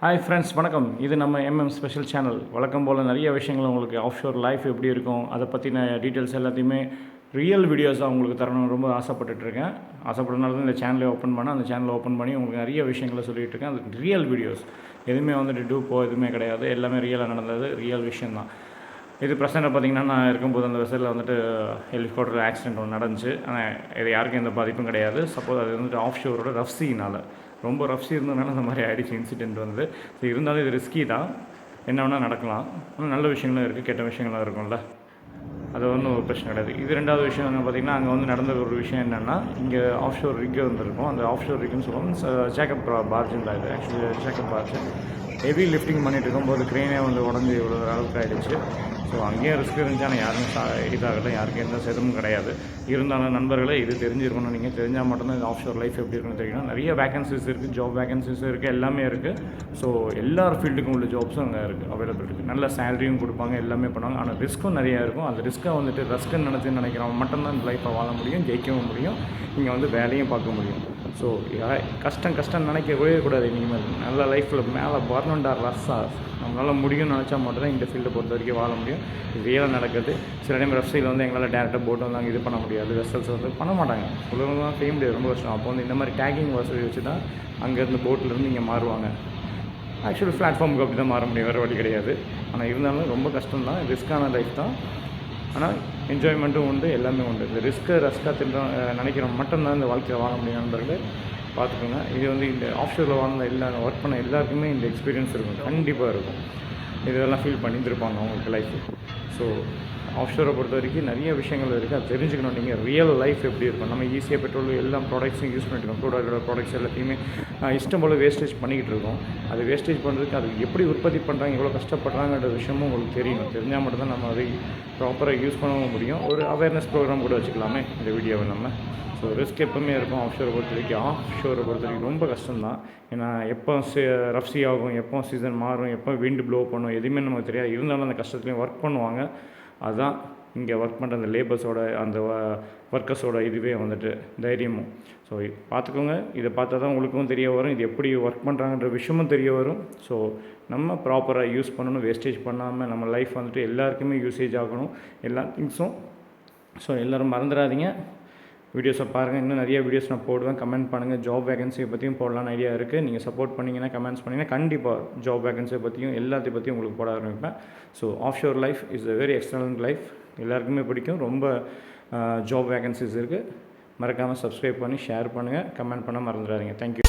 Hi friends, வணக்கம். இது நம்ம ஸ்பெஷல் சேனல். வழக்கம் போல் நிறைய விஷயங்கள் உங்களுக்கு ஆஃப்ஷோர் லைஃப் எப்படி இருக்கும், அதை பற்றின டீட்டெயில்ஸ் எல்லாத்தையுமே ரியல் வீடியோஸாக உங்களுக்கு தரணும்னு ரொம்ப ஆசைப்பட்டுட்ருக்கேன். ஆசைப்படுறதுனால தான் இந்த சேனலை ஓப்பன் பண்ணேன். அந்த சேனலை ஓப்பன் பண்ணி உங்களுக்கு நிறைய விஷயங்களை சொல்லிகிட்டு இருக்கேன். அது ரியல் வீடியோஸ், எதுவுமே வந்துட்டு டூப்போ எதுவுமே கிடையாது. எல்லாமே ரியலாக நடந்தது, ரியல் விஷயந்தான். இது ப்ரெசென்ட்டாக பார்த்திங்கன்னா, நான் இருக்கும்போது அந்த வெசலில் வந்துட்டு ஹெலிகாப்டர் ஆக்சிடென்ட் ஒன்று நடந்துச்சு. ஆனால் இது யாருக்கும் எந்த பாதிப்பும் கிடையாது. சப்போஸ் அது வந்துட்டு ஆஃப்ஷோரோட ரஃப் சீனால், ரொம்ப ரஃப் சீ இருந்ததுனால அந்த மாதிரி ஆகிடுச்சு இன்சிடென்ட் வந்து. ஸோ இருந்தாலும் இது ரிஸ்கி தான், என்ன வேணால் நடக்கலாம். ஆனால் நல்ல விஷயங்களும் இருக்குது, கெட்ட விஷயங்களும் இருக்கும்ல. அது ஒன்றும் ஒரு பிரச்சனை கிடையாது. இது ரெண்டாவது விஷயம் என்ன பார்த்திங்கன்னா, அங்கே வந்து நடந்த ஒரு விஷயம் என்னென்னா, இங்கே ஆஃப்ஷோர் ரிக் வந்துருக்கும். அந்த ஆஃப்ஷோர் ரிக்குன்னு சொல்லுவோம். ஜேக்கப் பார்ஜுன்னு தான் இது. ஆக்சுவலி ஜேக்கப் பார்ஜு ஹெவி லிஃப்டிங் பண்ணிகிட்டு இருக்கும்போது க்ரெயினே வந்து உடஞ்சி இவ்வளோ அளவுக்கு ஆகிடுச்சு. ஸோ அங்கேயும் ரிஸ்க் இருந்துச்சு. ஆனால் யாருமே இதாகலை, யாருக்கும் எந்த சேதமும் கிடையாது. இருந்தாலும் நண்பர்களே, இது தெரிஞ்சிருக்கணும். நீங்கள் தெரிஞ்சால் மட்டும்தான் இந்த ஆஃப்ஷோர் லைஃப் எப்படி இருக்குன்னு தெரியணும். நிறைய வேகன்சிஸ் இருக்குது, ஜாப் வேகன்சிஸ் இருக்குது, எல்லாமே இருக்குது. ஸோ எல்லார் ஃபீல்டுக்கும் உள்ள ஜாப்ஸும் அங்கே இருக்குது, அவைலபிள் இருக்குது. நல்ல சேலரியும் கொடுப்பாங்க, எல்லாமே பண்ணுவாங்க. ஆனால் ரிஸ்க்கும் நிறையா இருக்கும். அந்த ரிஸ்க்கை வந்துட்டு ரிஸ்க்குன்னு நினைக்கிறவங்க மட்டும்தான் இந்த லைஃப்பை வாழ முடியும், ஜெயிக்கவும் முடியும், இங்கே வந்து வேலையும் பார்க்க முடியும். ஸோ கஷ்டம் நினைக்கவே கூடாது. இனிமேல் நல்ல லைஃப்பில் மேலே வரணுண்டா ரஸ்ஸா, நம்மளால் முடியும்னு நினச்சா மட்டும் தான் இந்த ஃபீல்டை பொறுத்த வரைக்கும் வாழ முடியும். இது ரியலாக நடக்குது. சில டைம் வெப்சைட்டில் வந்து எங்களால் டேரெக்டாக போட்டு வந்தாங்க, இது பண்ண முடியாது, வெசல்ஸ் வந்து பண்ண மாட்டாங்க, உலகம் செய்ய முடியாது, ரொம்ப கஷ்டம். அப்போ வந்து இந்த மாதிரி டேகிங் வசதி வச்சு தான் அங்கேருந்து போட்டிலேருந்து இங்கே மாறுவாங்க. ஆக்சுவலி பிளாட்ஃபார்முக்கு அப்படி தான் மாற முடியும், வேறு வழி கிடையாது. ஆனால் இருந்தாலும் ரொம்ப கஷ்டம் தான், ரிஸ்க்கான லைஃப் தான். ஆனால் என்ஜாய்மெண்ட்டும் உண்டு, எல்லாமே உண்டு. இந்த ரஸ்க்காக நினைக்கிறவங்க மட்டும்தான் இந்த வாழ்க்கையை வாழ முடியும். நண்பர்களே பார்த்துக்கோங்க. இது வந்து இந்த ஆஃப்ஷோரில் வாழ்ந்த ஒர்க் பண்ண எல்லாருக்குமே இந்த எக்ஸ்பீரியன்ஸ் இருக்கும், கண்டிப்பாக இருக்கும். இதெல்லாம் ஃபீல் பண்ணியிருப்பாங்க அவங்களுக்கு லைஃப். ஸோ ஆஃப்ஷோரை பொறுத்த வரைக்கும் நிறைய விஷயங்கள் இருக்குது, அது தெரிஞ்சுக்கணும். நீங்கள் ரியல் லைஃப் எப்படி இருக்கும். நம்ம ஈஸியாக பெட்ரோல் எல்லா ப்ராடக்ட்ஸையும் யூஸ் பண்ணிட்டுருக்கோம். ப்ராடக்டோட ப்ராடக்ட்ஸ் எல்லாத்தையுமே இஷ்டம் போல் வேஸ்டேஜ் பண்ணிக்கிட்டு இருக்கோம். அது வேஸ்டேஜ் பண்ணுறதுக்கு அது எப்படி உற்பத்தி பண்ணுறாங்க, எவ்வளோ கஷ்டப்படுறாங்கன்ற விஷயமும் உங்களுக்கு தெரியணும். தெரிஞ்சால் மட்டும்தான் நம்ம அதை ப்ராப்பராக யூஸ் பண்ணவும் முடியும். ஒரு அவேர்னஸ் ப்ரோக்ராம் கூட வச்சுக்கலாமே இந்த வீடியோவை நம்ம. ஸோ ரிஸ்க் எப்போவுமே இருக்கும் ஆஃப்ஷோரை பொறுத்த வரைக்கும். ஆஃப்ஷோரை பொறுத்த வரைக்கும் ரொம்ப கஷ்டம்தான். ஏன்னா எப்போ ரஃப் சீ ஆகும், எப்போ சீசன் மாறும், எப்போ விண்டு ப்ளோ பண்ணும், எதுவுமே நமக்கு தெரியாது. இருந்தாலும் அந்த கஷ்டத்துலேயும் ஒர்க் பண்ணுவாங்க. அதுதான் இங்கே ஒர்க் பண்ணுற அந்த லேபர்ஸோட, அந்த ஒர்க்கர்ஸோட இதுவே வந்துட்டு தைரியமும். ஸோ பார்த்துக்கோங்க. இதை பார்த்தா தான் உங்களுக்கும் தெரிய வரும், இது எப்படி ஒர்க் பண்ணுறாங்கன்ற விஷயமும் தெரிய வரும். ஸோ நம்ம ப்ராப்பராக யூஸ் பண்ணணும், வேஸ்டேஜ் பண்ணாமல். நம்ம லைஃப் வந்துட்டு எல்லாருக்குமே யூசேஜ் ஆகணும், எல்லா திங்ஸும். ஸோ எல்லோரும் மறந்துடாதீங்க, வீடியோஸை பாருங்கள். இன்னும் நிறைய வீடியோஸ் நான் போடுவேன். கமெண்ட் பண்ணுங்கள். ஜாப் வேகன்சியை பற்றியும் போடலான்னு ஐடியா இருக்குது. நீங்கள் சப்போர்ட் பண்ணிங்கன்னா, கமெண்ட்ஸ் பண்ணிங்கன்னா கண்டிப்பாக ஜாப் வேகன்சியை பற்றியும் எல்லாத்தையும் பற்றியும் உங்களுக்கு போட ஆரம்பிப்பேன். So offshore life is a very excellent life, எல்லாருக்குமே பிடிக்கும். ரொம்ப ஜாப் வேகன்சிஸ் இருக்குது. மறக்காமல் சப்ஸ்கிரைப் பண்ணி ஷேர் பண்ணுங்கள், கமெண்ட் பண்ண மறந்துடாதீங்க. தேங்க்யூ.